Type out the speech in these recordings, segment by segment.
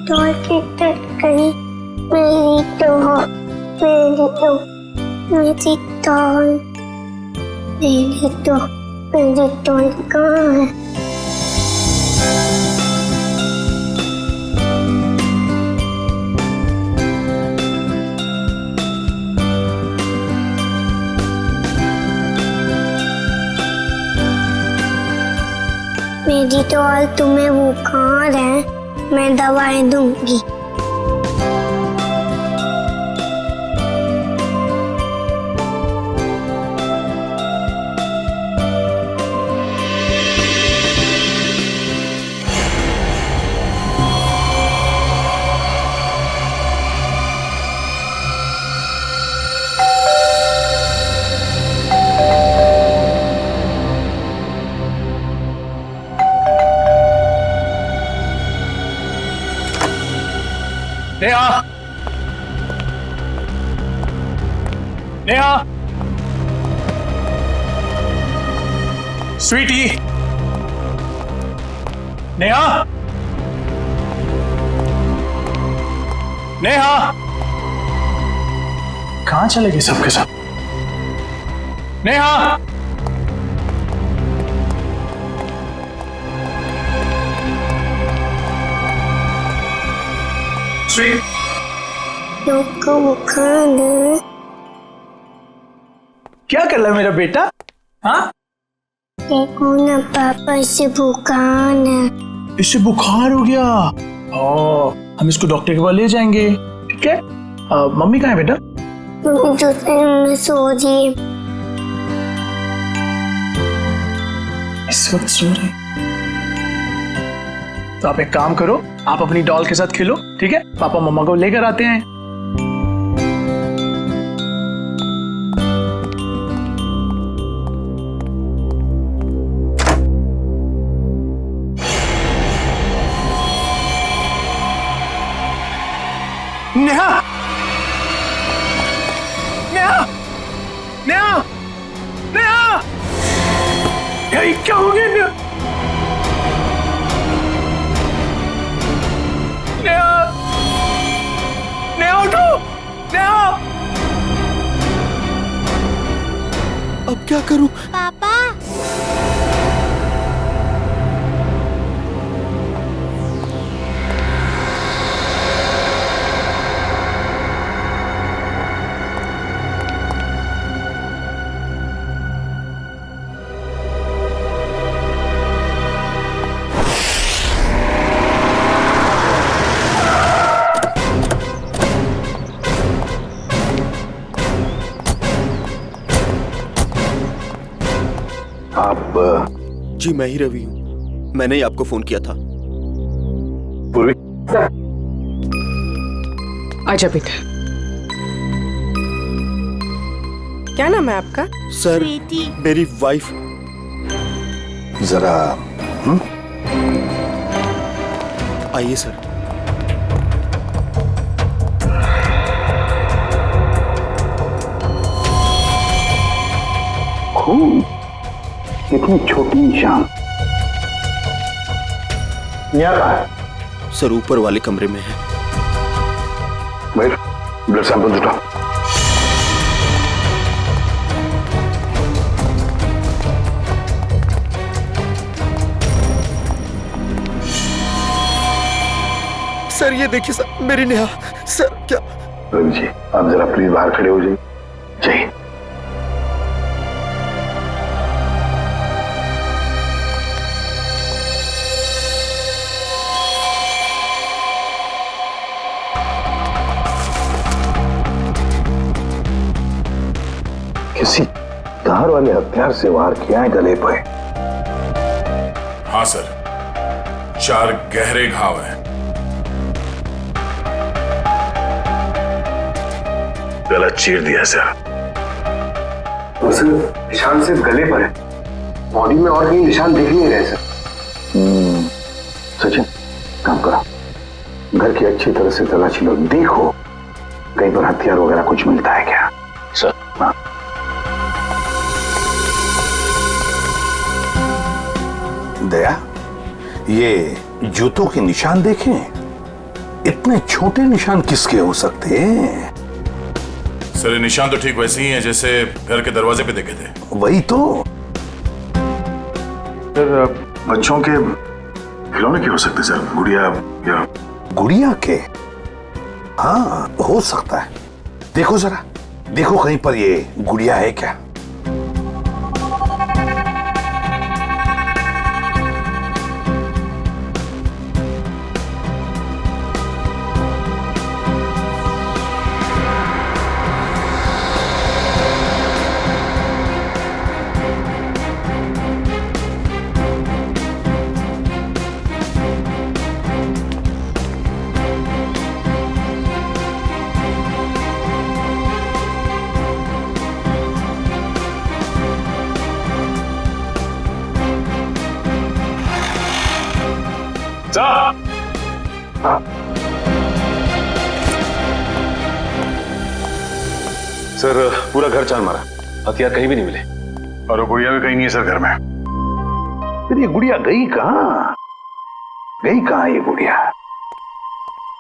Doll cut गई। मेरी doll, मेरी डॉल, मेरी डॉल, मेरी डॉल, मेरी डॉल कहाँ है? मेरी डॉल, तुम्हें बुखार है, मैं दवाई दूंगी। नेहा, नेहा, स्वीटी, नेहा, नेहा, कहां चले गए सबके सब? नेहा, लोग को बुखार है। क्या कर रहा है मेरा बेटा? हाँ, देखो ना पापा, इसे बुखार है। इससे बुखार हो गया। हम इसको डॉक्टर के पास ले जाएंगे, ठीक है? मम्मी कहाँ है बेटा? दूसरे में सो रही है। इस वक्त सो रही? तो आप एक काम करो, आप अपनी डॉल के साथ खेलो, ठीक है? पापा मम्मा को लेकर आते हैं। नेहा, नेहा, नेहा, नेहा, ये क्या हो गया नेहा? नेहा, नेहा उठो, नेहा। अब क्या करूं? पापा, आप? जी मैं ही रवि हूँ, मैंने ही आपको फोन किया था। पूर्वी, आजा बेटा। क्या नाम है आपका? सर, मेरी वाइफ। जरा आइए सर। खून, इतनी छोटी निशान यहाँ कहाँ है? सर ऊपर वाले कमरे में है। वेट, ब्लड सैंपल उठाओ। सर ये देखिए सर, मेरी नेहा। सर क्या? रवि जी, आप जरा प्लीज बाहर खड़े हो जाइए। चाहिए किसी धार वाले हथियार से वार किया है गले पे। हाँ सर, 4 गहरे घाव हैं। गला चीर दिया सर। तो सर निशान सिर्फ गले पर है, बॉडी में और कहीं निशान दिख नहीं रहे सर। सचिन, काम करो, घर की अच्छी तरह से तलाशी लो, देखो कहीं पर हथियार वगैरह कुछ मिलता है क्या? सर। हाँ। दया, ये जूतों के निशान देखें, इतने छोटे निशान किसके हो सकते हैं? सर ये निशान तो ठीक वैसे ही है जैसे घर के दरवाजे पे देखे थे। वही तो। सर बच्चों के खिलौने के हो सकते सर, गुड़िया या गुड़िया के? हाँ, हो सकता है। देखो जरा, देखो कहीं पर ये गुड़िया है क्या? सर पूरा घर चाल मारा, हथियार कहीं भी नहीं मिले। और वो गुड़िया भी कहीं नहीं है सर घर में। फिर ये गुड़िया गई कहाँ? गई कहाँ ये गुड़िया?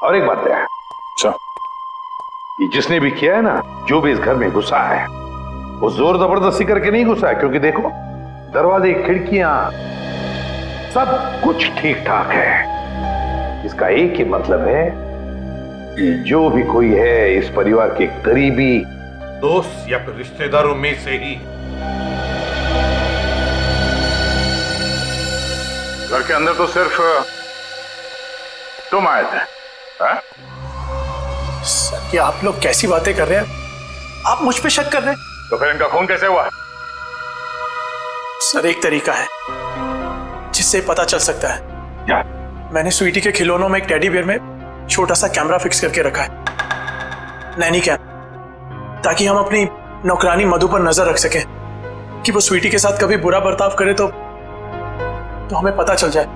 और एक बात है, अच्छा, ये जिसने भी किया है ना, जो भी इस घर में घुसा है, वो जोर जबरदस्ती करके नहीं घुसा है, क्योंकि देखो दरवाजे, खिड़कियां, सब कुछ ठीक ठाक है। इसका एक ही मतलब है कि जो भी कोई है इस परिवार के करीबी दोस्त या फिर रिश्तेदारों में से ही। घर के अंदर तो सिर्फ तुम आए थे। हाँ? सर ये आप लोग कैसी बातें कर रहे हैं? आप मुझ पे शक कर रहे हैं? तो फिर इनका खून कैसे हुआ? सर एक तरीका है जिससे पता चल सकता है। क्या? मैंने स्वीटी के खिलौनों में एक टेडी बियर में छोटा सा कैमरा फिक्स करके रखा है, नैनी कैम, ताकि हम अपनी नौकरानी मधु पर नजर रख सकें कि वो स्वीटी के साथ कभी बुरा बर्ताव करे तो हमें पता चल जाए।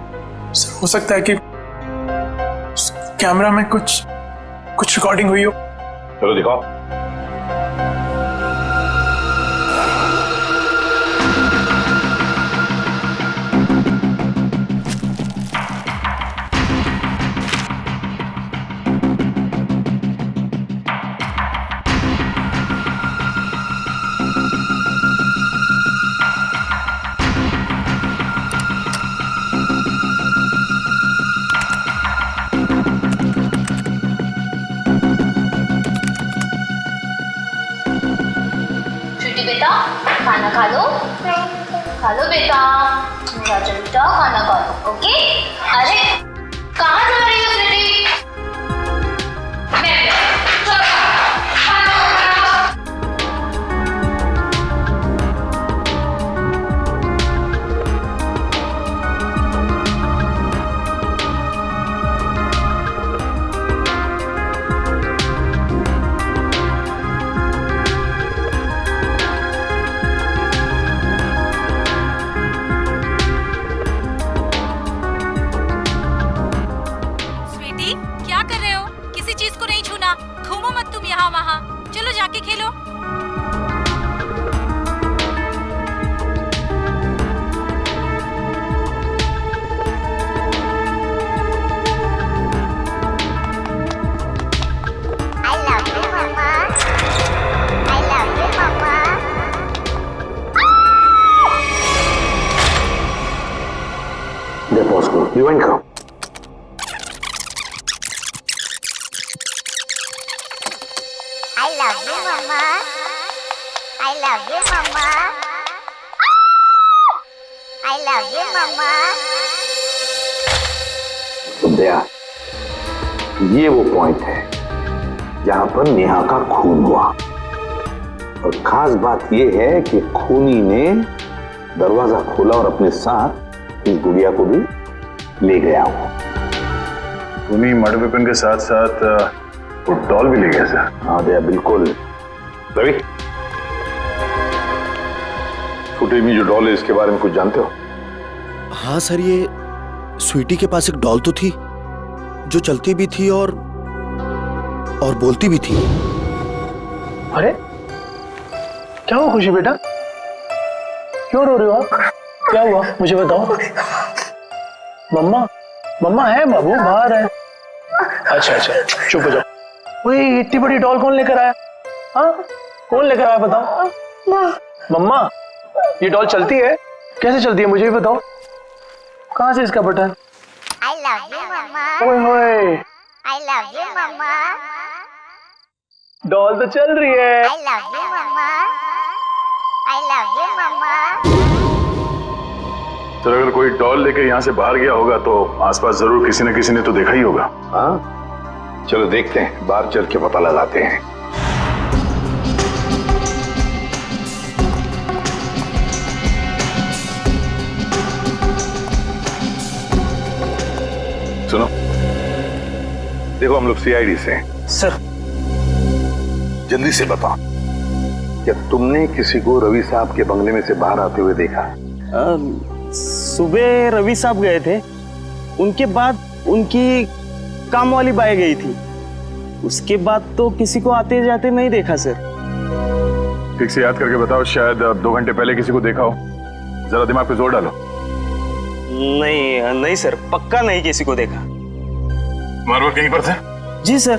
सर हो सकता है कि कैमरा में कुछ रिकॉर्डिंग हुई हो। चलो दिखाओ। बेटा खाना खा लो बेटा, मेरा बेटा खाना खा लो। ओके? अरे कहाँ जा रही हो स्वीटी? चलो खाना खा। चलो जाके खेलो। देखो उसको रिवाइंड करो। I love you, Mama. I love you, Mama. I love you, Mama. तो दया, ये वो पॉइंट है जहां पर नेहा का खून हुआ। और खास बात ये है कि खूनी ने दरवाजा खोला और अपने साथ इस गुड़िया को भी ले गया वो। खूनी मर्डर वेपन के साथ साथ वो डॉल भी ले गया सर। हाँ दया, बिल्कुल। रवि, फुटेज में जो डॉल है इसके बारे में कुछ जानते हो? हाँ सर, ये स्वीटी के पास एक डॉल तो थी जो चलती भी थी और बोलती भी थी। अरे क्या हुआ खुशी बेटा, क्यों रो रहे हो आप? क्या हुआ मुझे बताओ। मम्मा है बाबू, बाहर है। अच्छा अच्छा, चुप हो जाओ। वही इतनी बड़ी डॉल कौन लेकर आया? हाँ, कौन लेकर आया बताओ? मम्मा, ये डॉल चलती है? कैसे चलती है मुझे भी बताओ। कहाँ से इसका बटन? I love you, मम्मा। ओए होए, I love you, मम्मा। डॉल तो चल रही है। I love you, मम्मा। I love you, मम्मा। सर अगर कोई डॉल लेके यहाँ से बाहर गया होगा तो आसपास जरूर किसी न किसी ने तो देखा ही होगा। हाँ, चलो देखते हैं, बाहर चल के पता लगाते हैं। सुनो, देखो हम लोग सीआईडी से हैं। सर, जल्दी से बताओ, क्या तुमने किसी को रवि साहब के बंगले में से बाहर आते हुए देखा? सुबह रवि साहब गए थे, उनके बाद उनकी काम वाली बाई गई थी, उसके बाद तो किसी को आते जाते नहीं देखा सर। ठीक से याद करके बताओ, शायद 2 घंटे पहले किसी को देखा हो। जरा दिमाग पे जोर डालो। नहीं सर, पक्का नहीं किसी को देखा। मारवा कहीं पर थे? जी सर,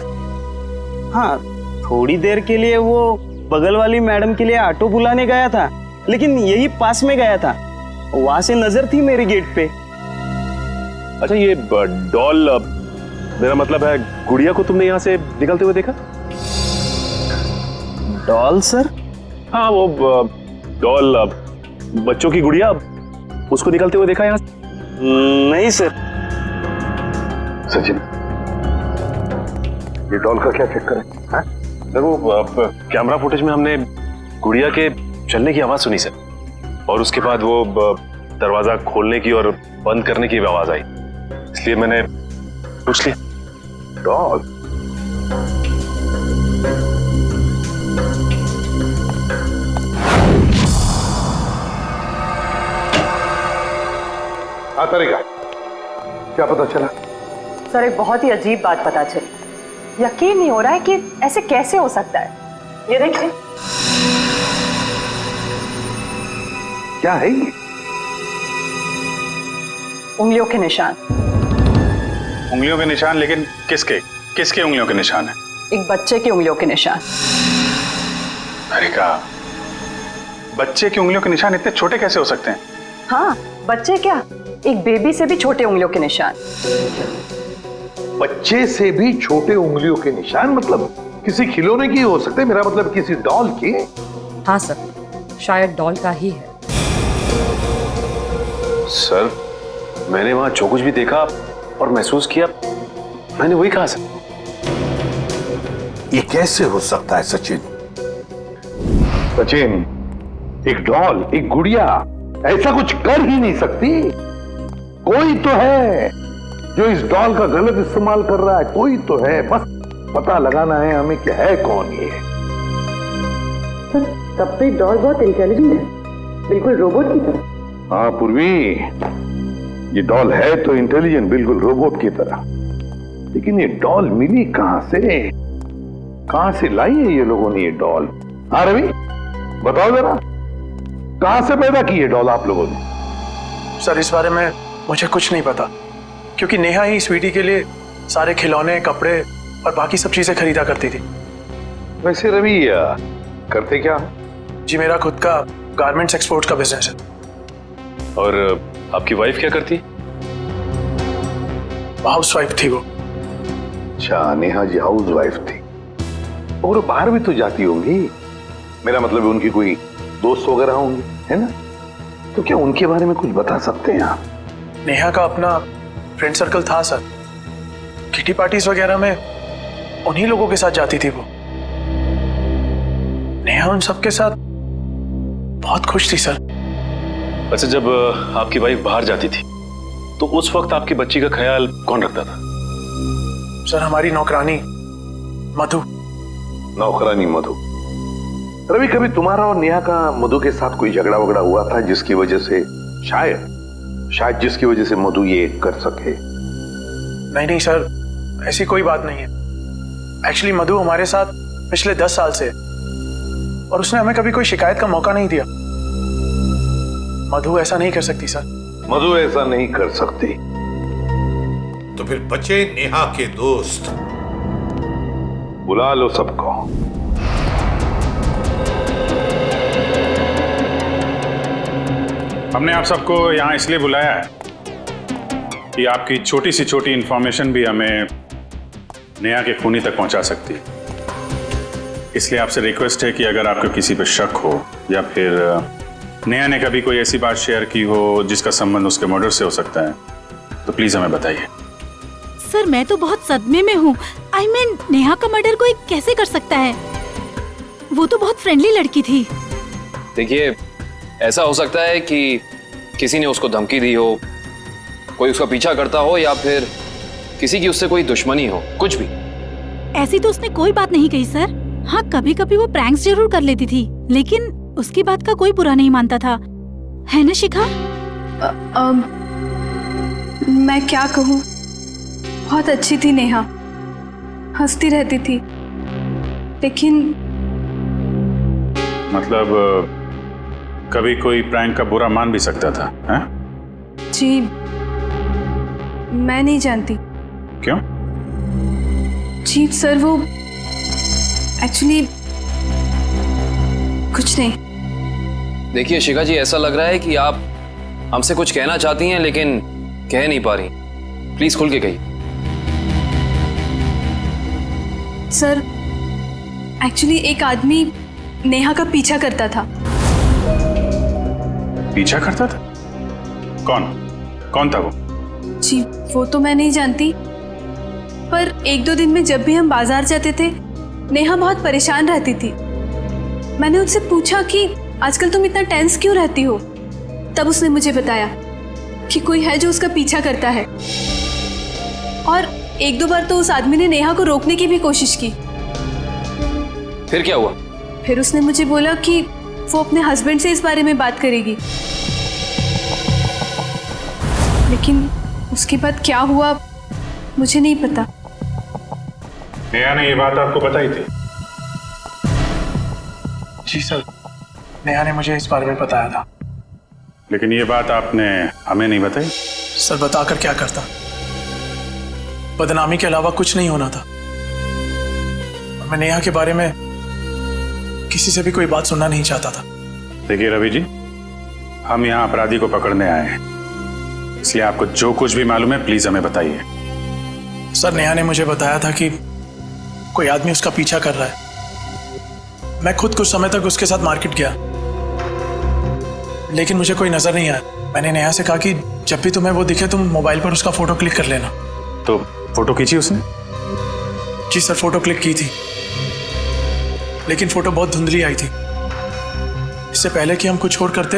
हाँ थोड़ी देर के लिए वो बगल वाली मैडम के लिए ऑटो बुलाने गया था, लेकिन यही पास में गया था, वहां से नजर थी मेरे गेट पे। अच्छा, ये डॉल, मेरा मतलब है गुड़िया को तुमने यहाँ से निकलते हुए देखा? Doll sir? हाँ, वो डॉल, बच्चों की गुड़िया, उसको निकलते हुए देखा यहाँ से? नहीं सर। सचिन, ये डॉल का क्या चक्कर है? हाँ? देखो, कैमरा फुटेज में हमने गुड़िया के चलने की आवाज सुनी सर, और उसके बाद वो दरवाजा खोलने की और बंद करने की आवाज आई, इसलिए मैंने पूछ लिया। डॉल? हाँ तरीका, क्या पता चला? सर, एक बहुत ही अजीब बात पता चली। यकीन नहीं हो रहा है कि ऐसे कैसे हो सकता है। ये देखिए। क्या है ये? उंगलियों के निशान। उंगलियों के निशान? लेकिन किसके किसके उंगलियों के निशान है? एक बच्चे की उंगलियों के निशान। अरे का बच्चे की उंगलियों के निशान इतने छोटे कैसे हो सकते हैं? हाँ, बच्चे क्या, एक बेबी से भी छोटे उंगलियों के निशान। बच्चे से भी छोटे उंगलियों के निशान? मतलब किसी खिलौने की हो सकते, मेरा मतलब किसी डॉल की? हाँ सर, शायद डॉल का ही है। सर, मैंने वहां जो कुछ भी देखा और महसूस किया, मैंने वही कहा सर। ये कैसे हो सकता है सचिन? सचिन, एक डॉल, एक गुड़िया ऐसा कुछ कर ही नहीं सकती। कोई तो है जो इस डॉल का गलत इस्तेमाल कर रहा है, कोई तो है, बस पता लगाना है हमें कि है कौन ये। तब तो डॉल बहुत इंटेलिजेंट है, बिल्कुल रोबोट की तरह। हाँ पूर्वी, ये डॉल है तो इंटेलिजेंट, बिल्कुल रोबोट की तरह, लेकिन ये डॉल मिली कहां से? कहां से लाई है ये लोगों ने ये डॉल? हाँ रवि, बताओ जरा, कहां से पैदा की है डॉल आप लोगों ने? सर इस बारे में मुझे कुछ नहीं पता, क्योंकि नेहा ही स्वीटी के लिए सारे खिलौने, कपड़े और बाकी सब चीजें खरीदा करती थी। वैसे रवि करते क्या? जी मेरा खुद का गारमेंट्स एक्सपोर्ट का बिजनेस है। और आपकी वाइफ क्या करती? हाउस वाइफ थी वो। अच्छा, नेहा जी हाउस वाइफ थी, और वो बाहर भी तो जाती होंगी, मेरा मतलब है उनकी कोई दोस्त वगैरह होंगे, है ना? तो क्या उनके बारे में कुछ बता सकते हैं आप? नेहा का अपना फ्रेंड सर्कल था सर, किटी पार्टीज वगैरह में उन्हीं लोगों के साथ जाती थी वो। नेहा उन सबके साथ बहुत खुश थी सर। अच्छा, जब आपकी वाइफ बाहर जाती थी तो उस वक्त आपकी बच्ची का ख्याल कौन रखता था? सर हमारी नौकरानी मधु। नौकरानी मधु? रवि, कभी तुम्हारा और नेहा का मधु के साथ कोई झगड़ा वगड़ा हुआ था जिसकी वजह से शायद जिसकी वजह से मधु ये कर सके? नहीं सर, ऐसी कोई बात नहीं है। एक्चुअली मधु हमारे साथ पिछले 10 साल से है, और उसने हमें कभी कोई शिकायत का मौका नहीं दिया। मधु ऐसा नहीं कर सकती सर। मधु ऐसा नहीं कर सकती? तो फिर बचे नेहा के दोस्त। बुला लो सबको। हमने आप सबको यहाँ इसलिए बुलाया है कि आपकी छोटी से छोटी इंफॉर्मेशन भी हमें नेहा के खूनी तक पहुंचा सकती है। इसलिए आपसे रिक्वेस्ट है कि अगर आपको किसी पर शक हो या फिर नेहा ने कभी कोई ऐसी बात शेयर की हो जिसका संबंध उसके मर्डर से हो सकता है, तो प्लीज हमें बताइए। सर मैं तो बहुत सदमे में हूँ। आई मीन नेहा का मर्डर कोई कैसे कर सकता है? वो तो बहुत फ्रेंडली लड़की थी। देखिए, ऐसा हो सकता है कि किसी ने उसको धमकी दी हो, कोई उसका पीछा करता हो, या फिर किसी की उससे कोई दुश्मनी हो, कुछ भी। ऐसी तो उसने कोई बात नहीं कही सर। हाँ, कभी कभी वो प्रैंक्स जरूर कर लेती थी, लेकिन उसकी बात का कोई बुरा नहीं मानता था, है ना शिखा? मैं क्या कहूँ, बहुत अच्छी थी नेहा, हंसती रहती थी, लेकिन मतलब कभी कोई प्रैंक का बुरा मान भी सकता था, हैं? जी मैं नहीं जानती। क्यों? जी सर, वो एक्चुअली कुछ नहीं। देखिए शिखा जी, ऐसा लग रहा है कि आप हमसे कुछ कहना चाहती हैं लेकिन कह नहीं पा रही। प्लीज खुल के कहिए। सर एक्चुअली एक आदमी नेहा का पीछा करता था। पीछा करता था? कौन था वो? जी वो तो मैं नहीं जानती, पर एक दो दिन में जब भी हम बाजार जाते थे नेहा बहुत परेशान रहती थी। मैंने उससे पूछा कि आजकल तुम इतना टेंस क्यों रहती हो, तब उसने मुझे बताया कि कोई है जो उसका पीछा करता है, और एक दो बार तो उस आदमी ने नेहा को रोकने की भी कोशिश की। फिर क्या हुआ? फिर उसने मुझे बोला कि वो अपने हस्बैंड से इस बारे में बात करेगी, लेकिन उसके बाद क्या हुआ मुझे नहीं पता। नेहा ने ये बात आपको बताई थी? जी सर, नेहा ने मुझे इस बारे में बताया था। लेकिन ये बात आपने हमें नहीं बताई? सर बताकर क्या करता, बदनामी के अलावा कुछ नहीं होना था। और मैं नेहा के बारे में किसी से भी कोई बात सुनना नहीं चाहता था। देखिए रवि जी, हम यहाँ अपराधी को पकड़ने आए हैं, इसलिए आपको जो कुछ भी मालूम है प्लीज हमें बताइए। सर नेहा ने मुझे बताया था कि कोई आदमी उसका पीछा कर रहा है। मैं खुद कुछ समय तक उसके साथ मार्केट गया, लेकिन मुझे कोई नजर नहीं आया। मैंने नेहा से कहा कि जब भी तुम्हें वो दिखे तुम मोबाइल पर उसका फोटो क्लिक कर लेना। तो फोटो खींची उसने? जी सर, फोटो क्लिक की थी, लेकिन फोटो बहुत धुंधली आई थी। इससे पहले कि हम कुछ और करते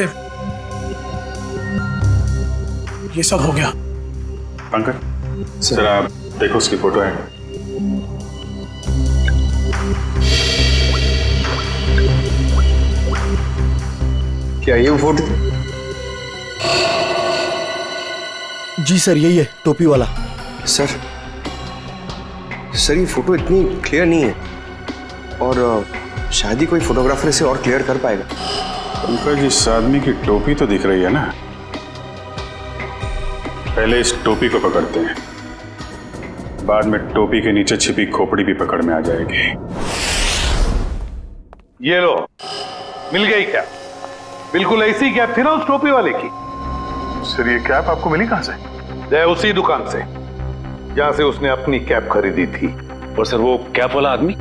ये सब हो गया। पंकज सर, आप देखो उसकी फोटो है। क्या ये वो फोटो? जी सर, यही है, टोपी वाला। सर ये फोटो इतनी क्लियर नहीं है, और शायद ही कोई फोटोग्राफर इसे और क्लियर कर पाएगा। पंकज, इस आदमी की टोपी तो दिख रही है ना? पहले इस टोपी को पकड़ते हैं, बाद में टोपी के नीचे छिपी खोपड़ी भी पकड़ में आ जाएगी। ये लो, मिल गई क्या? बिल्कुल ऐसी कैप थी ना उस टोपी वाले की। सर ये कैप आपको मिली कहां से? उसी दुकान से जहां से उसने अपनी कैप खरीदी थी। और सर वो कैप वाला आदमी?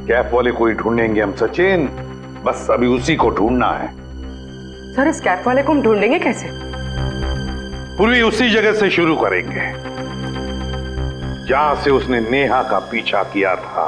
कैप वाले को ही ढूंढेंगे हम सचिन, बस अभी उसी को ढूंढना है। सर इस कैप वाले को हम ढूंढेंगे कैसे? पूर्वी उसी जगह से शुरू करेंगे जहां से उसने नेहा का पीछा किया था।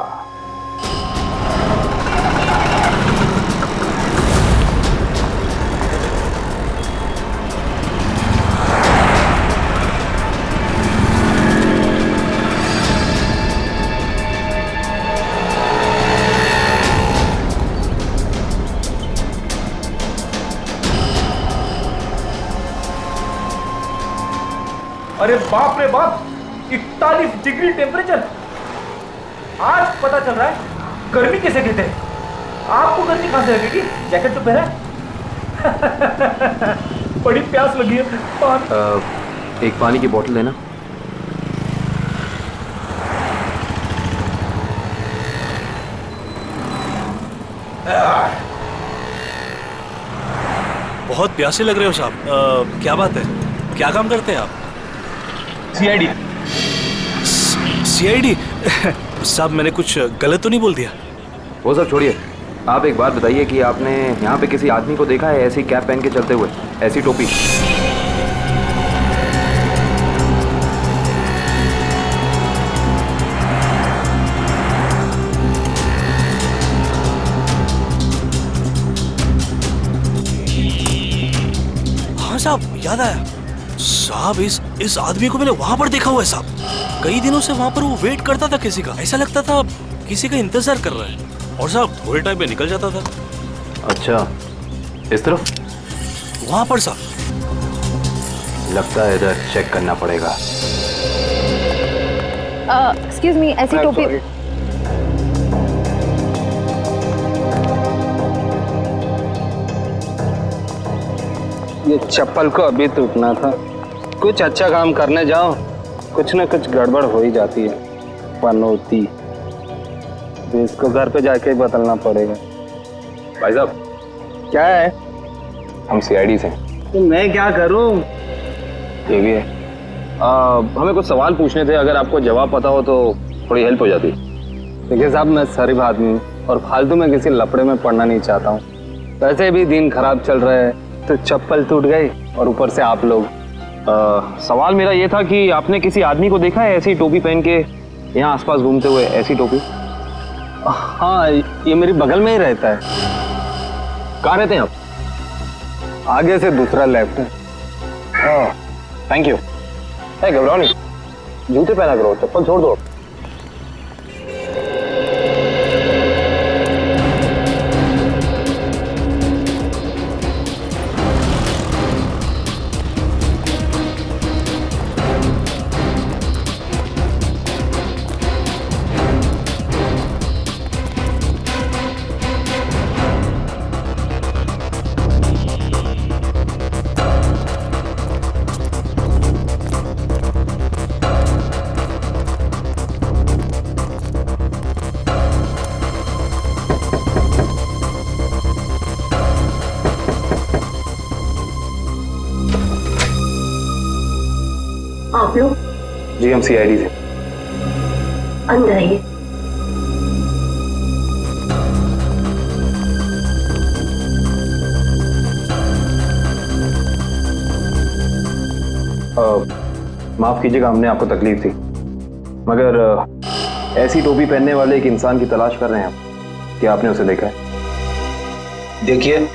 अरे बाप रे बाप, 41 डिग्री टेम्परेचर। आज पता चल रहा है गर्मी कैसे कहते हैं। आपको गर्मी कहां से लगेगी? जैकेट तो पहना है। बड़ी प्यास लगी है। पानी। एक पानी की बोतल देना। बहुत प्यासे लग रहे हो साहब। क्या बात है, क्या काम करते हैं आप? सीआईडी। सीआईडी? साहब मैंने कुछ गलत तो नहीं बोल दिया? वो सब छोड़िए, आप एक बात बताइए कि आपने यहाँ पे किसी आदमी को देखा है ऐसी कैप पहन के चलते हुए, ऐसी टोपी? हाँ साहब, याद आया साहब, इस आदमी को मैंने वहां पर देखा हुआ है साहब। कई दिनों से वहां पर वो वेट करता था किसी का, ऐसा लगता था किसी का इंतजार कर रहा है, और साहब थोड़े टाइम में निकल जाता था। अच्छा, इस तरफ? वहां पर साहब। लगता है इधर चेक करना पड़ेगा। एक्सक्यूज मी, ऐसी टोपी। ये चप्पल को अभी टूटना था। कुछ अच्छा काम करने जाओ, कुछ ना कुछ गड़बड़ हो ही जाती है। पनौती, इसको घर पे जाके बदलना पड़ेगा। भाई साहब, क्या है? हम सीआईडी से। तो मैं क्या करूं? ये भी है। हमें कुछ सवाल पूछने थे, अगर आपको जवाब पता हो तो थोड़ी हेल्प हो जाती। देखिए साहब, मैं शरीफ आदमी हूँ और फालतू में किसी लफड़े में पड़ना नहीं चाहता हूँ। वैसे भी दिन खराब चल रहा है, तो चप्पल टूट गई और ऊपर से आप लोग। सवाल मेरा ये था कि आपने किसी आदमी को देखा है ऐसी टोपी पहन के यहाँ आसपास घूमते हुए, ऐसी टोपी? हाँ, ये मेरी बगल में ही रहता है। कहाँ रहते हैं आप? आगे से दूसरा लेफ्ट है। Thank you. घबराओ नहीं, जूते पहना करो, चप्पल छोड़ दो। आप लोग? जी, हम सीआईडी से। अंदर आइए। माफ कीजिएगा, हमने आपको तकलीफ थी, मगर ऐसी टोपी पहनने वाले एक इंसान की तलाश कर रहे हैं आप। क्या आपने उसे देखा है? देखिए,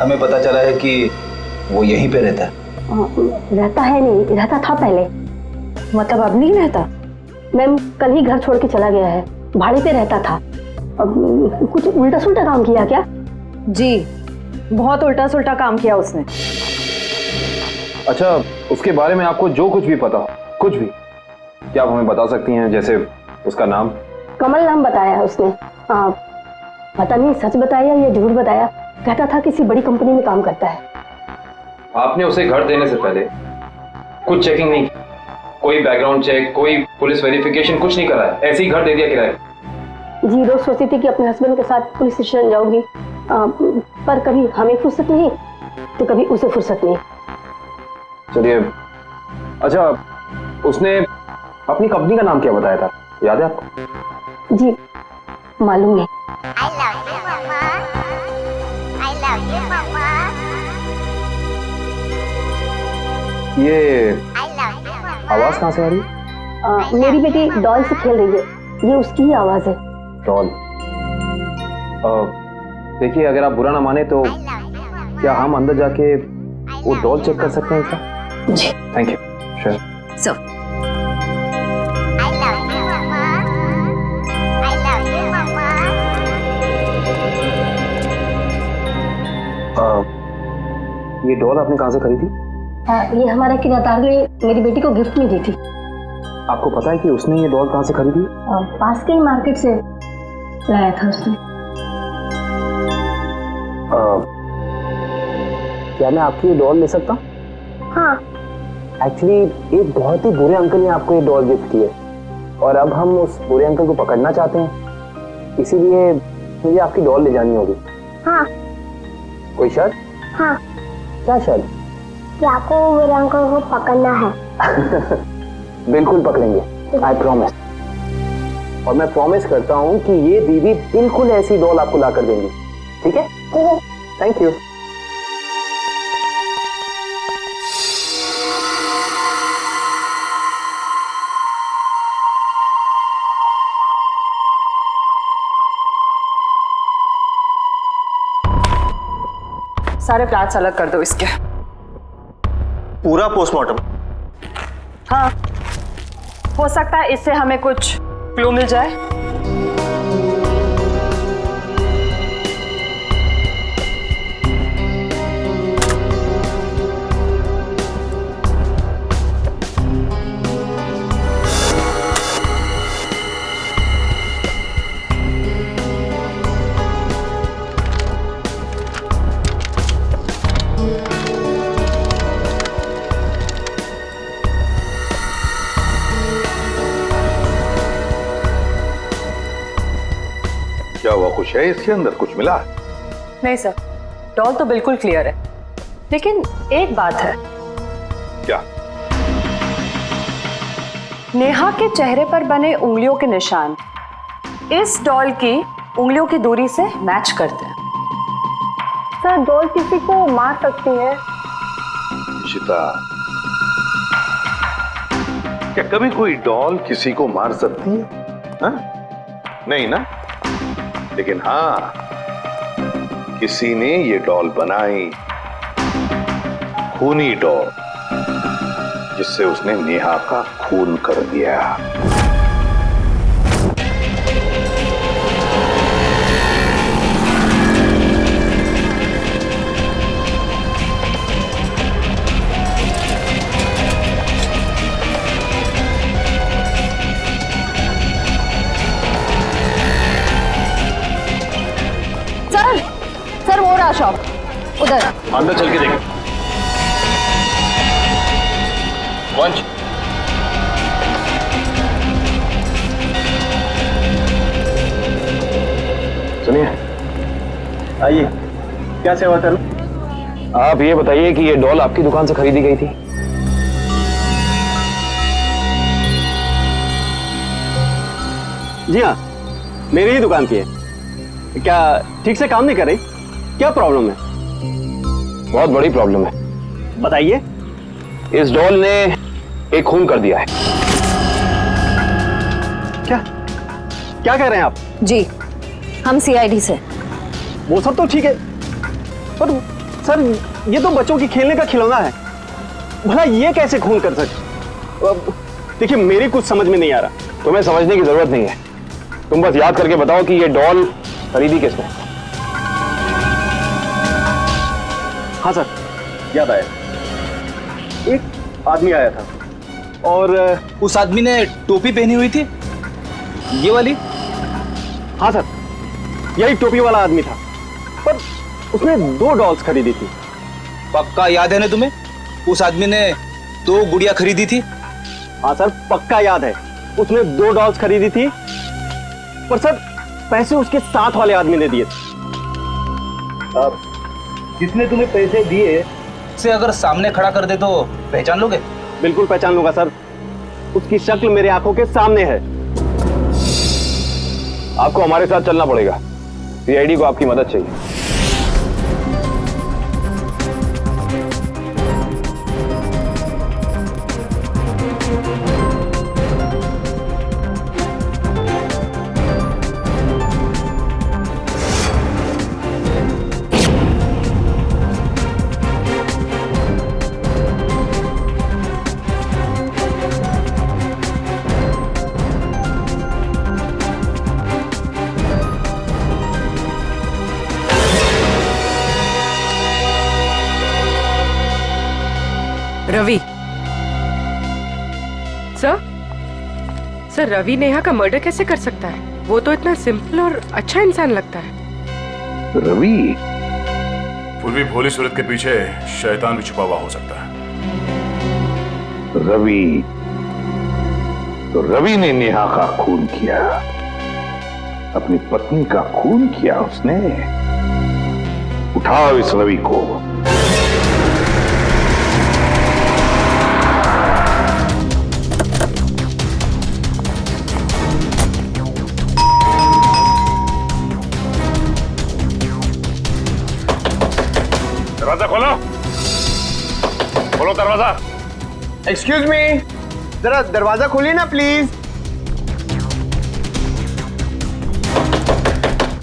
हमें पता चला है कि वो यहीं पे रहता है। रहता है नहीं, रहता था पहले। मतलब अब नहीं रहता? मैम, कल ही घर छोड़ के चला गया है, भाड़े पे रहता था। अब कुछ उल्टा सुल्टा काम किया क्या? जी, बहुत उल्टा सुल्टा काम किया उसने। अच्छा, उसके बारे में आपको जो कुछ भी पता हो, कुछ भी, क्या आप हमें बता सकती हैं? जैसे उसका नाम? कमल नाम बताया है उसने। पता नहीं सच बताया या झूठ बताया। कहता था किसी बड़ी कंपनी में काम करता है। आपने उसे घर देने से पहले कुछ चेकिंग नहीं, कोई बैकग्राउंड चेक, कोई पुलिस वेरिफिकेशन, कुछ नहीं करा है? ऐसे ही घर दे दिया किराए? जी, रोज सोचती थी कि अपने हस्बैंड के साथ पुलिस स्टेशन जाऊंगी, पर कभी हमें फुर्सत नहीं तो कभी उसे फुर्सत नहीं। चलिए, अच्छा, उसने अपनी कंपनी का नाम क्या बताया था, याद है आपको? जी, मालूम नहीं। I love you, Mama. I love you, Mama. ये I love you, Mama. आवाज कहाँ से आ रही है? मेरी बेटी डॉल से खेल रही है, ये उसकी ही आवाज है। डॉल? देखिए, अगर आप बुरा ना माने तो क्या हम अंदर जाके वो डॉल चेक कर सकते हैं क्या? जी। Thank you. Sure. Sir. I love you, Mama. I love you, Mama. ये डॉल आपने कहाँ से खरीदी? ये हमारा किराएदार ने मेरी बेटी को गिफ्ट में दी थी। आपको पता है कि उसने ये डॉल कहाँ से खरीदी? पास के ही मार्केट से लाया था उसने। क्या मैं आपकी ये डॉल ले सकता? हाँ। एक्चुअली एक बहुत ही बुरे अंकल ने आपको ये डॉल गिफ्ट की है और अब हम उस बुरे अंकल को पकड़ना चाहते हैं, इसीलिए मुझे आपकी डॉल ले जानी होगी। हाँ। कोई शर्त? हाँ। क्या शर्त? कि आपको मेरे अंकल को पकड़ना है। बिल्कुल पकड़ेंगे, आई प्रॉमिस। और मैं प्रॉमिस करता हूँ कि ये दीदी बिल्कुल ऐसी डॉल आपको ला कर देंगी, ठीक है? Thank you. सारे फ्लैट्स अलग कर दो इसके। पूरा पोस्टमार्टम? हाँ, हो सकता है इससे हमें कुछ क्लू मिल जाए। क्या हुआ, कुछ है इसके अंदर, कुछ मिला? नहीं सर, डॉल तो बिल्कुल क्लियर है, लेकिन एक बात है। क्या? नेहा के चेहरे पर बने उंगलियों के निशान इस डॉल की उंगलियों की दूरी से मैच करते हैं। सर डॉल किसी को मार सकती है? इशिता, क्या कभी कोई डॉल किसी को मार सकती है? हा? नहीं ना? लेकिन हाँ, किसी ने ये डॉल बनाई, खूनी डॉल, जिससे उसने नेहा का खून कर दिया। सर वो रहा शॉप उधर। अंदर चल के देखें। वंश, सुनिए। आइए, क्या सेवा करूं? आप ये बताइए कि ये डॉल आपकी दुकान से खरीदी गई थी? जी हाँ, मेरी ही दुकान की है। क्या ठीक से काम नहीं कर रही? क्या प्रॉब्लम है? बहुत बड़ी प्रॉब्लम है। बताइए। इस डॉल ने एक खून कर दिया है। क्या क्या कह रहे हैं आप? जी, हम सीआईडी से। वो सब तो ठीक है, पर सर ये तो बच्चों की खेलने का खिलौना है, भला ये कैसे खून कर सकते? देखिए मेरी कुछ समझ में नहीं आ रहा। तुम्हें समझने की जरूरत नहीं है, तुम बस याद करके बताओ कि ये डॉल खरीदी किसने? हाँ सर, याद आया। एक आदमी आया था और उस आदमी ने टोपी पहनी हुई थी, ये वाली? हाँ सर, यही टोपी वाला आदमी था, पर उसने 2 डॉल्स खरीदी थी। पक्का याद है ना तुम्हें? उस आदमी ने 2 गुड़िया खरीदी थी। हाँ सर, पक्का याद है, उसने 2 डॉल्स खरीदी थी, पर सर पैसे उसके साथ वाले आदमी ने दिए थे। जिसने तुम्हें पैसे दिए उसे अगर सामने खड़ा कर दे तो पहचान लोगे? बिल्कुल पहचान लूंगा सर, उसकी शक्ल मेरे आंखों के सामने है। आपको हमारे साथ चलना पड़ेगा, सीआईडी को आपकी मदद चाहिए। रवि सर, रवि नेहा का मर्डर कैसे कर सकता है? वो तो इतना सिंपल और अच्छा इंसान लगता है। रवि? पूर्वी भोली सूरत के पीछे शैतान भी छुपा हुआ हो सकता है। रवि? तो रवि ने नेहा का खून किया, अपनी पत्नी का खून किया उसने। उठाओ इस रवि को। दरवाजा खोलो, खोलो दरवाजा। एक्सक्यूज मी, जरा दरवाजा खोलिए ना प्लीज।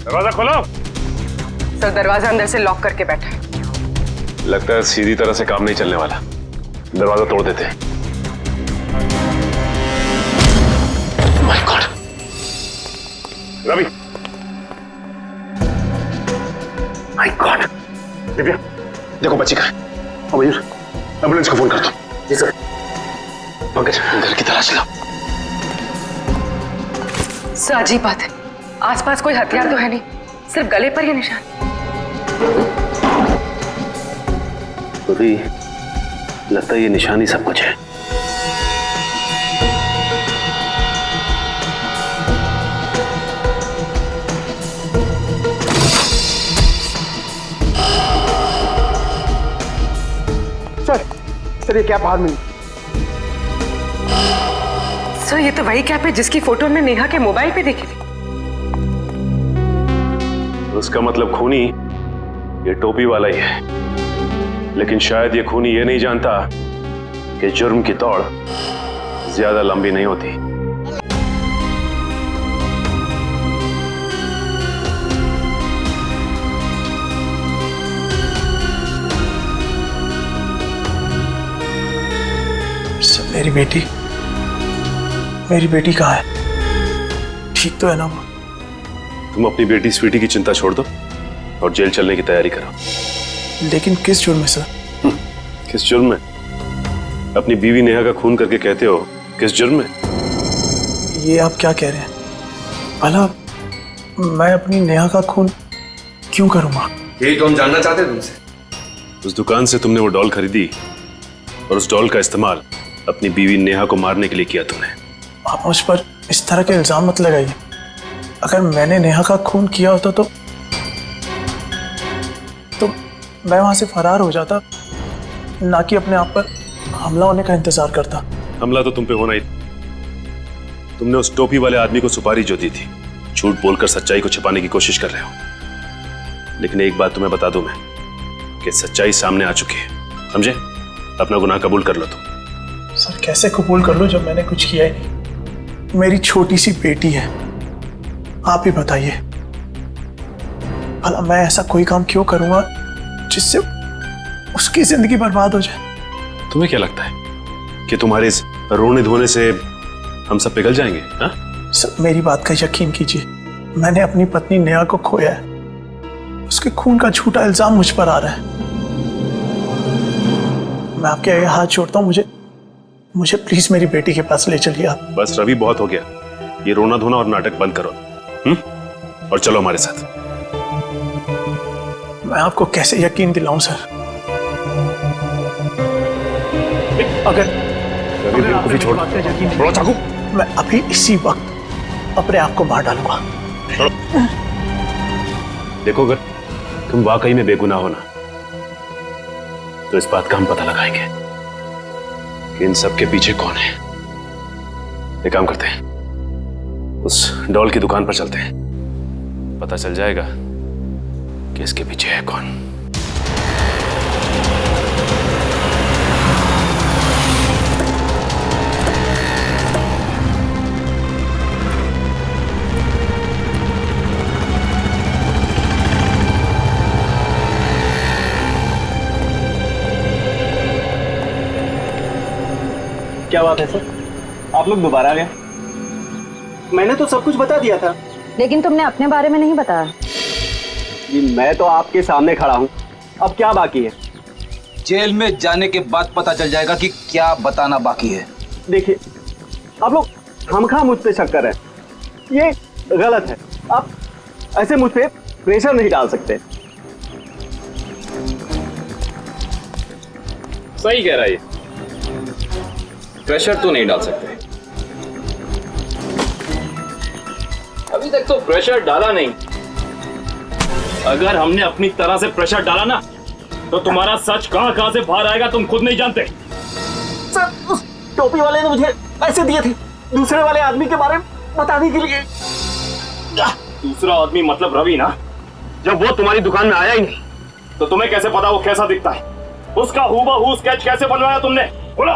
दरवाजा खोलो। सर दरवाजा अंदर से लॉक करके बैठा है। लगता है सीधी तरह से काम नहीं चलने वाला, दरवाजा तोड़ देते हैं। My god, Ravi, my god. Divya देखो बच्ची कहाँ है। और मयूर एम्बुलेंस को फोन कर दो। जी सर। पंकज घर की तलाश लो। सर अजीब बात है, आसपास कोई हथियार तो है नहीं, सिर्फ गले पर ही निशान। रवि लगता है ये निशान ही सब कुछ है। सर ये क्या बाहर मिली? सर ये तो वही कैप है जिसकी फोटो हमने नेहा के मोबाइल पे देखी थी। उसका मतलब खूनी ये टोपी वाला ही है, लेकिन शायद ये खूनी ये नहीं जानता कि जुर्म की दौड़ ज्यादा लंबी नहीं होती। मेरी बेटी कहाँ है? ठीक तो है ना वो? तुम अपनी बेटी स्वीटी की चिंता छोड़ दो और जेल चलने की तैयारी करो। लेकिन किस जुर्म में सर? किस जुर्म में? अपनी बीवी नेहा का खून करके कहते हो किस जुर्म में? ये आप क्या कह रहे हैं? भला मैं अपनी नेहा का खून क्यों करूंगा? यही तो हम जानना चाहते हैं तुमसे। उस दुकान से तुमने वो डॉल खरीदी और उस डॉल का इस्तेमाल अपनी बीवी नेहा को मारने के लिए किया तुमने। आप मुझ पर इस तरह के इल्जाम मत लगाइए। अगर मैंने नेहा का खून किया होता तो मैं वहां से फरार हो जाता, ना कि अपने आप पर हमला होने का इंतजार करता। हमला तो तुम पे होना ही। तुमने उस टोपी वाले आदमी को सुपारी जो दी थी, झूठ बोलकर सच्चाई को छिपाने की कोशिश कर रहे हो। लेकिन एक बात तुम्हें बता दूं मैं कि सच्चाई सामने आ चुकी है, समझे? अपना गुनाह कबूल कर लो तुम। सर कैसे कबूल कर लो जब मैंने कुछ किया ही नहीं? मेरी छोटी सी बेटी है, आप ही बताइए। भला मैं ऐसा कोई काम क्यों करूंगा जिससे उसकी जिंदगी बर्बाद हो जाए? तुम्हें क्या लगता है कि तुम्हारे इस रोने धोने से हम सब पिघल जाएंगे? हा? सर मेरी बात का यकीन कीजिए, मैंने अपनी पत्नी नेहा को खोया है। उसके खून का झूठा इल्जाम मुझ पर आ रहा है। मैं आपके आगे हाथ जोड़ता हूँ, मुझे प्लीज मेरी बेटी के पास ले चलिए आप। बस रवि, बहुत हो गया। ये रोना धोना और नाटक बंद करो और चलो हमारे साथ। मैं आपको कैसे यकीन दिलाऊं सर? अगर छोड़ो चाकू। मैं अभी इसी वक्त अपने आप को मार डालूंगा। देखो अगर तुम वाकई में बेगुनाह हो ना, तो इस बात का हम पता लगाएंगे कि इन सब के पीछे कौन है। एक काम करते हैं, उस डॉल की दुकान पर चलते हैं, पता चल जाएगा कि इसके पीछे है कौन। क्या बात है सर, आप लोग दोबारा आ गए? मैंने तो सब कुछ बता दिया था। लेकिन तुमने अपने बारे में नहीं बताया। मैं तो आपके सामने खड़ा हूँ, अब क्या बाकी है? जेल में जाने के बाद पता चल जाएगा कि क्या बताना बाकी है। देखिए, आप लोग खामखा मुझ पे शक कर रहे हैं, ये गलत है। आप ऐसे मुझ पे प्रेशर नहीं डाल सकते। सही कह रहा है, प्रेशर तो नहीं डाल सकते। अभी तक तो प्रेशर डाला नहीं। अगर हमने अपनी तरह से प्रेशर डाला ना, तो तुम्हारा सच कहां से बाहर आएगा तुम खुद नहीं जानते। सर, उस टोपी वाले ने मुझे पैसे दिए थे दूसरे वाले आदमी के बारे में बताने के लिए। दूसरा आदमी मतलब रवि ना? जब वो तुम्हारी दुकान में आया ही नहीं तो तुम्हें कैसे पता वो कैसा दिखता है? उसका हूबहू स्केच कैसे बनवाया तुमने? बोलो।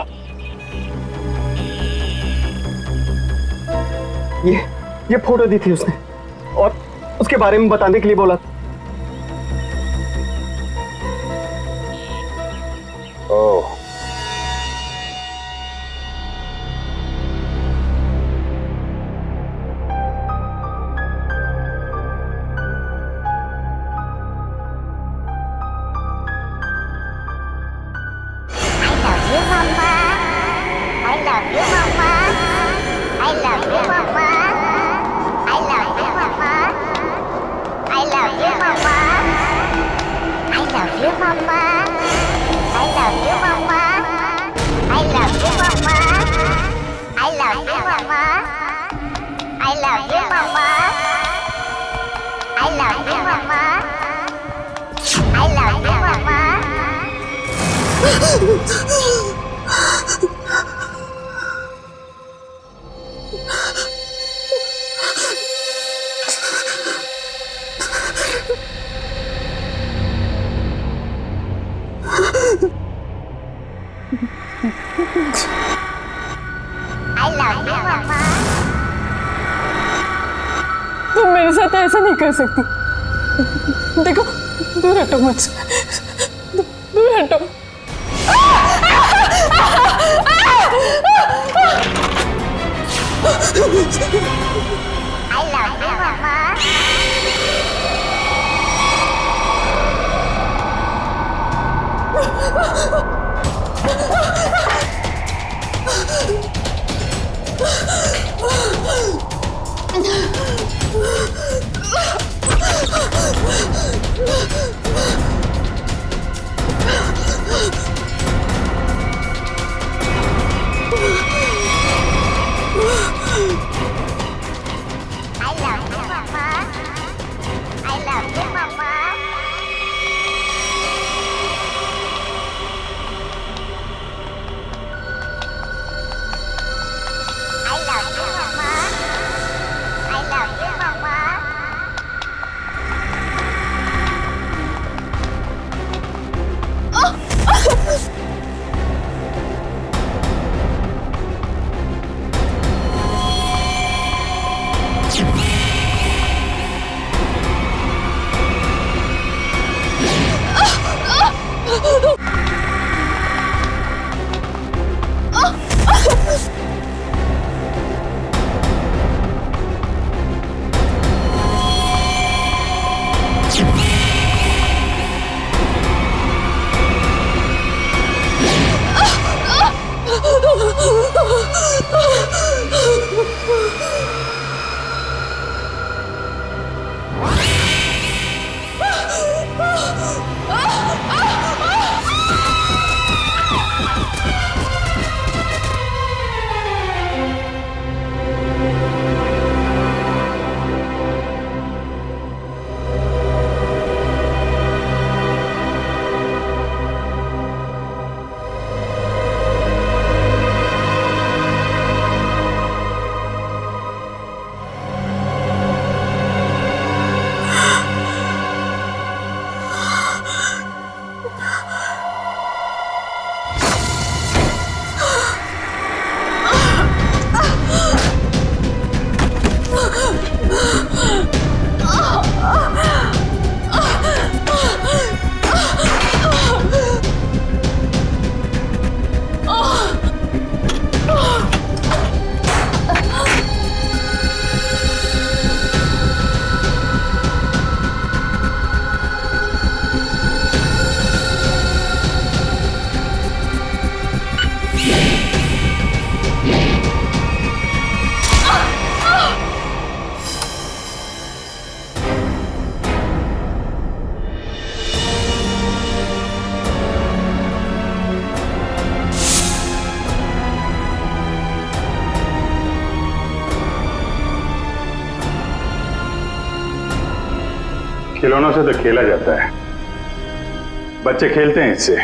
ये फोटो दी थी उसने और उसके बारे में बताने के लिए बोला। ओह, तुम मेरे साथ ऐसा नहीं कर सकती। देखो, दूर हटो मुझसे, दूर हटो। खिलौनों से तो खेला जाता है, बच्चे खेलते हैं इससे,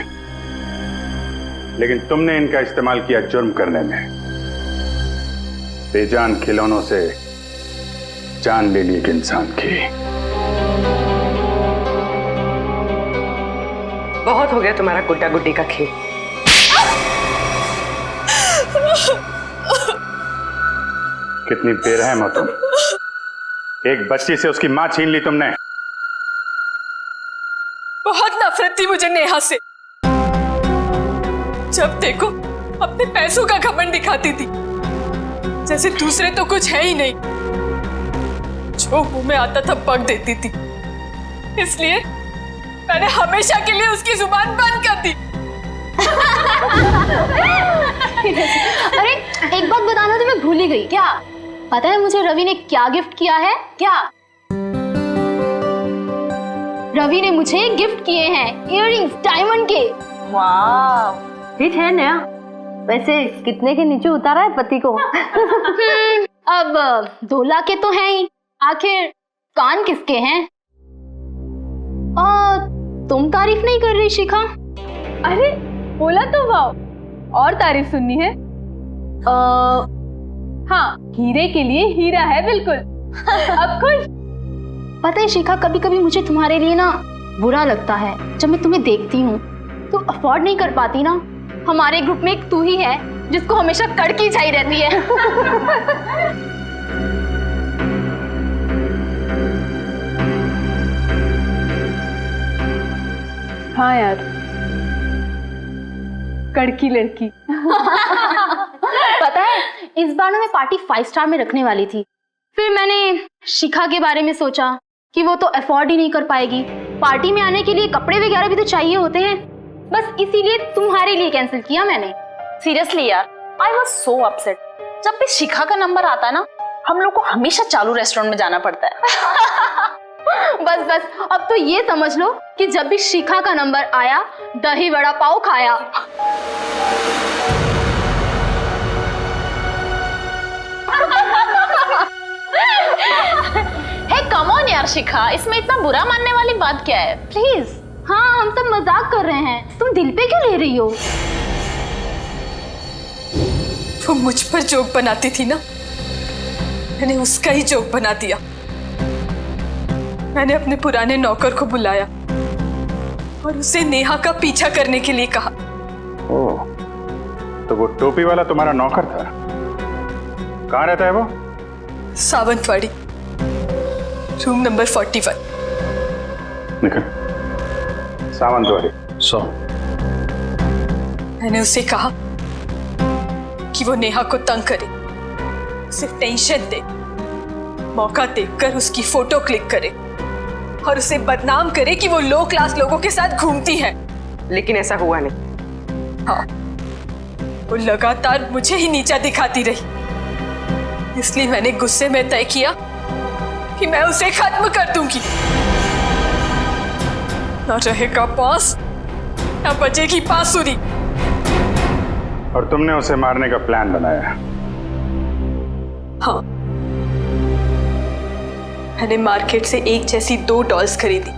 लेकिन तुमने इनका इस्तेमाल किया जुर्म करने में। बेजान खिलौनों से जान ले ली एक इंसान की। बहुत हो गया तुम्हारा गुड्डा गुड्डी का खेल। कितनी बेरहम हो तुम। एक बच्ची से उसकी मां छीन ली तुमने। बहुत नफरत थी मुझे नेहा से। जब देखो अपने पैसों का घमंड दिखाती थी, जैसे दूसरे तो कुछ है ही नहीं। जो मुंह में आता था बक देती थी। इसलिए मैंने हमेशा के लिए उसकी जुबान बंद कर दी। अरे एक बात बताना तो मैं भूल ही गई। क्या पता है मुझे रवि ने क्या गिफ्ट किया है? क्या रवि ने मुझे गिफ्ट किए हैं इयररिंग्स डायमंड के। वाह, ठीक है नया। वैसे कितने के नीचे उतारा है पति को? अब 2 लाख के तो हैं ही, आखिर कान किसके हैं? तुम तारीफ नहीं कर रही शिखा? अरे बोला तो वाव, और तारीफ सुननी है? हाँ, हीरे के लिए हीरा है बिल्कुल। अब खुश? पता है शिखा, कभी कभी मुझे तुम्हारे लिए ना बुरा लगता है। जब मैं तुम्हें देखती हूँ तो अफोर्ड नहीं कर पाती ना। हमारे ग्रुप में एक तू ही है जिसको हमेशा कड़की चाहिए रहती है। हाँ यार, कड़की लड़की। पता है इस बार ना मैं पार्टी 5 स्टार में रखने वाली थी। फिर मैंने शिखा के बारे में सोचा कि वो तो अफोर्ड ही नहीं कर पाएगी। पार्टी में आने के लिए कपड़े वगैरह भी तो चाहिए होते हैं। बस इसीलिए तुम्हारे लिए कैंसिल किया मैंने। सीरियसली यार, आई वॉज सो अपसेट। जब भी शिखा का नंबर आता ना, हम लोग को हमेशा चालू रेस्टोरेंट में जाना पड़ता है। बस बस अब तो ये समझ लो कि जब भी शिखा का नंबर आया, दही वड़ा पाव खाया। हे कम ऑन यार शिखा, इसमें इतना बुरा मानने वाली बात क्या है? प्लीज। हाँ, हम सब मजाक कर रहे हैं, तुम दिल पे क्यों ले रही हो? वो मुझ पर जोक बनाती थी ना, मैंने उसका ही जोक बना दिया। मैंने अपने पुराने नौकर को बुलाया और उसे नेहा का पीछा करने के लिए कहा। ओह, तो वो टोपी वाला तुम्हारा नौकर था? कहाँ रहता है वो? Sawantwadi, room number 41। निकल। सावंतवाड़ी 100। मैंने उसे कहा कि वो नेहा को तंग करे, उसे टेंशन दे, मौका देखकर उसकी फोटो क्लिक करे और उसे बदनाम करे कि वो लो क्लास लोगों के साथ घूमती है। लेकिन ऐसा हुआ नहीं। हाँ, वो लगातार मुझे ही नीचा दिखाती रही। इसलिए मैंने गुस्से में तय किया कि मैं उसे खत्म कर दूंगी। ना रहेगा बांस, ना बजेगी बांसुरी। और तुमने उसे मारने का प्लान बनाया? हाँ, मैंने मार्केट से एक जैसी 2 डॉल्स खरीदी।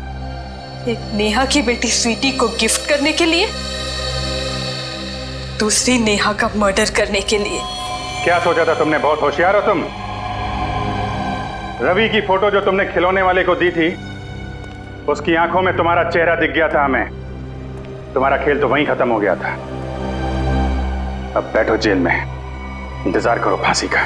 एक नेहा की बेटी स्वीटी को गिफ्ट करने के लिए, दूसरी नेहा का मर्डर करने के लिए। क्या सोचा था तुमने? बहुत होशियार हो तुम। रवि की फोटो जो तुमने खिलौने वाले को दी थी, उसकी आंखों में तुम्हारा चेहरा दिख गया था हमें। तुम्हारा खेल तो वहीं खत्म हो गया था। अब बैठो जेल में, इंतजार करो फांसी का।